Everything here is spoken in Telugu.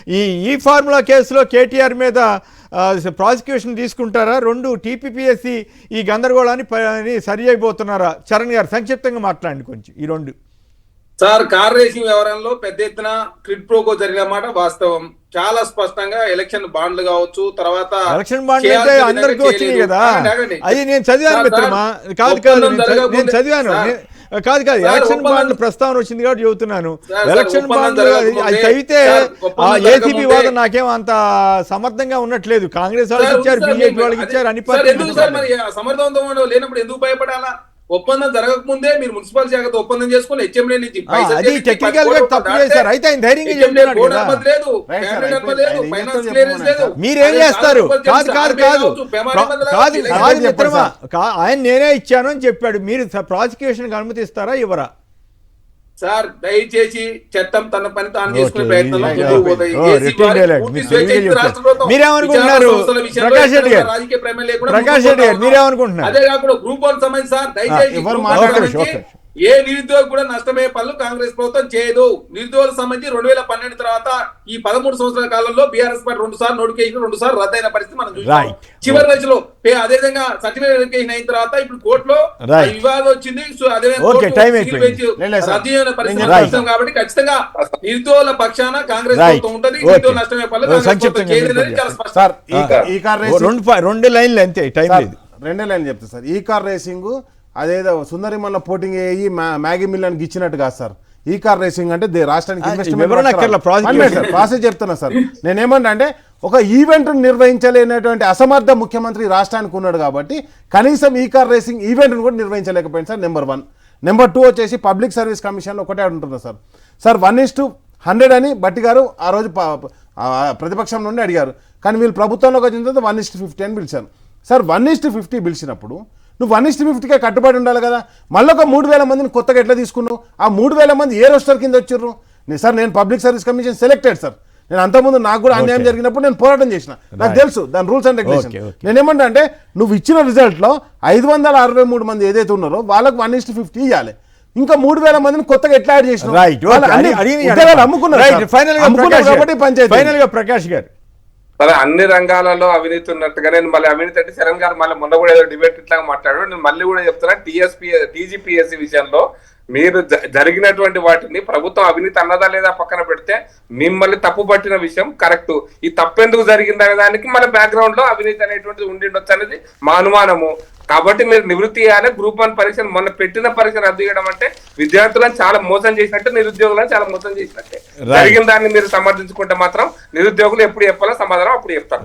ఈ ఫార్ములా కేసులో కేటీఆర్ మీద ప్రాసిక్యూషన్ తీసుకుంటారా? రెండు టీపీపీఎస్సీ ఈ గందరగోళాన్ని సరి అయిపోతున్నారా? చరణ్ గారు సంక్షిప్తంగా మాట్లాడండి కొంచెం ఈ రెండు. సార్, కార్ రేసింగ్ వ్యవహారంలో పెద్ద ఎత్తున క్విడ్ ప్రోకో జరిగిన మాట వాస్తవం. చాలా స్పష్టంగా ఎలక్షన్ బాండ్లు కావచ్చు, తర్వాత ఎలక్షన్ బాండ్లు అంటే అందరికీ వచ్చినాయి కదా. అది నేను చదివాను మిత్రమా. నేను చదివాను. ఎలక్షన్ బాండ్లు ప్రస్తావన వచ్చింది కాబట్టి చెబుతున్నాను. ఎలక్షన్ బాండ్లు అది చదివితే ఏసీబీ వాదం నాకేం అంత సమర్థంగా ఉన్నట్లేదు. కాంగ్రెస్ వాళ్ళకి ఇచ్చారు, బీజేపీ వాళ్ళకి ఇచ్చారు, అన్ని పార్టీలు. సమర్థవంతం లేనప్పుడు ఎందుకు భయపడాలా? ఒప్పందం జరగక ముందే మీరు మున్సిపల్ శాఖతో ఒప్పందం చేసుకుని హెచ్ఎండి నుంచి అది టెక్నికల్ గా తప్పు చేశారు. అయితే ఆయన ధైర్యంగా చెప్తున్నాడు కదా. మీరేం చేస్తారు? కాదు కాదు కాదు కాదు కాదు మిత్రమా, ఆయన నేనే ఇచ్చాను అని చెప్పాడు. మీరు ప్రాసిక్యూషన్ అనుమతిస్తారా ఇవ్వరా? సార్, దయచేసి చట్టం తన పని తాను చేసుకునే ప్రయత్నంలో మీరేమనుకుంటున్నారు? ప్రకాష్ రెడ్డి గారు, రాజకీయ ప్రమేయం లేకుండా ప్రకాష్ రెడ్డి గారు మీరేమనుకుంటున్నారు? అదే కాకుండా గ్రూప్ 1 సంబంధించి సార్ దయచేసి ఏ నిరుద్యోగి కూడా నష్టమయ్యే పనులు కాంగ్రెస్ ప్రభుత్వం చేయదు. నిరుద్యోగులకు సంబంధించి 2012 తర్వాత ఈ 13 సంవత్సరాల కాలంలో బీఆర్ఎస్ పార్టీ 2 సార్లు నోటిఫికేషన్ 2 సార్లు రద్దయిన పరిస్థితి మనం చూసాం. చివరి దశలో అదే విధంగా సర్టిఫికేట్ వెరిఫికేషన్ అయిన తర్వాత ఇప్పుడు కోర్టులో వివాదం వచ్చింది. సో అదే రద్దు కాబట్టి ఖచ్చితంగా నిరుద్యోగుల పక్షాన కాంగ్రెస్ ప్రభుత్వం ఉంటుంది. నిరుద్యోగులు నష్టమయ్యే పనులు రెండు లైన్లు అంతే, టైం లేదు. 2 లైన్లు చెప్తా సార్. ఈ కార్ రేసింగ్ అదేదో సుందరి మల్ల పోటింగ్ అయ్యి మ్యాగీ మిల్లన్ ఇచ్చినట్టు కాదు సార్. ఈ కార్ రేసింగ్ అంటే రాష్ట్రానికి ప్రాసెస్ చెప్తున్నా సార్. నేనేమంటా అంటే ఒక ఈవెంట్ నిర్వహించలేనటువంటి అసమర్థ ముఖ్యమంత్రి రాష్ట్రానికి ఉన్నాడు కాబట్టి కనీసం ఈ కార్ రేసింగ్ ఈవెంట్ను కూడా నిర్వహించలేకపోయింది సార్. నెంబర్ 1. నెంబర్ 2 వచ్చేసి పబ్లిక్ సర్వీస్ కమిషన్లో ఒకటే ఉంటుంది సార్. సార్ 1:100 అని బట్టి గారు ఆ రోజు ప్రతిపక్షం నుండి అడిగారు. కానీ వీళ్ళు ప్రభుత్వంలోకి వచ్చిన తర్వాత 1:50 అని పిలిచారు సార్. 1:50 పిలిచినప్పుడు నువ్వు 1:50కే కట్టుబడి ఉండాలి కదా. మళ్ళీ ఒక 3,000 మందిని కొత్తగా ఎట్లా తీసుకున్నావు? ఆ 3,000 మంది ఏ రోస్టర్ కింద వచ్చారు? సార్ నేను public service commission selected sir. నేను అంతకుముందు నాకు కూడా అన్యాయం జరిగినప్పుడు నేను పోరాటం చేసిన, నాకు తెలుసు దాని రూల్స్ అండ్ రెగ్యులేషన్. నేనేమంటా అంటే నువ్వు ఇచ్చిన రిజల్ట్లో 563 మంది ఏదైతే ఉన్నారో వాళ్ళకు 1:50 ఇవ్వాలి. ఇంకా 3,000 మందిని కొత్తగా ఎట్లా యాడ్ చేసిన అమ్ముకున్నారు. పంచాయతీ ప్రకాష్ గారు సరే, అన్ని రంగాలలో అవినీతి ఉన్నట్టుగానే మళ్ళీ అవినీతి అంటే చరణ్ గారు మళ్ళీ మొన్న కూడా ఏదో డిబేట్ ఇట్లా మాట్లాడారు. నేను మళ్ళీ కూడా చెప్తున్నా, టీజీపీఎస్సీ విషయంలో మీరు జరిగినటువంటి వాటిని ప్రభుత్వం అవినీతి అన్నదా లేదా పక్కన పెడితే మిమ్మల్ని తప్పు పట్టిన విషయం కరెక్ట్. ఈ తప్పు ఎందుకు జరిగింది అనే దానికి మన బ్యాక్గ్రౌండ్ లో అవినీతి అనేటువంటిది ఉండిండొచ్చు అనేది మా అనుమానము. కాబట్టి మీరు నివృత్తి చేయాలి. గ్రూప్ 1 పరీక్షను మొన్న పెట్టిన పరీక్ష రద్దు చేయడం అంటే విద్యార్థులను చాలా మోసం చేసినట్టే, నిరుద్యోగులను చాలా మోసం చేసినట్టే. జరిగిన దాన్ని మీరు సమర్థించుకుంటే మాత్రం నిరుద్యోగులు ఎప్పుడు చెప్పాలో సమాధానం అప్పుడు చెప్తారు.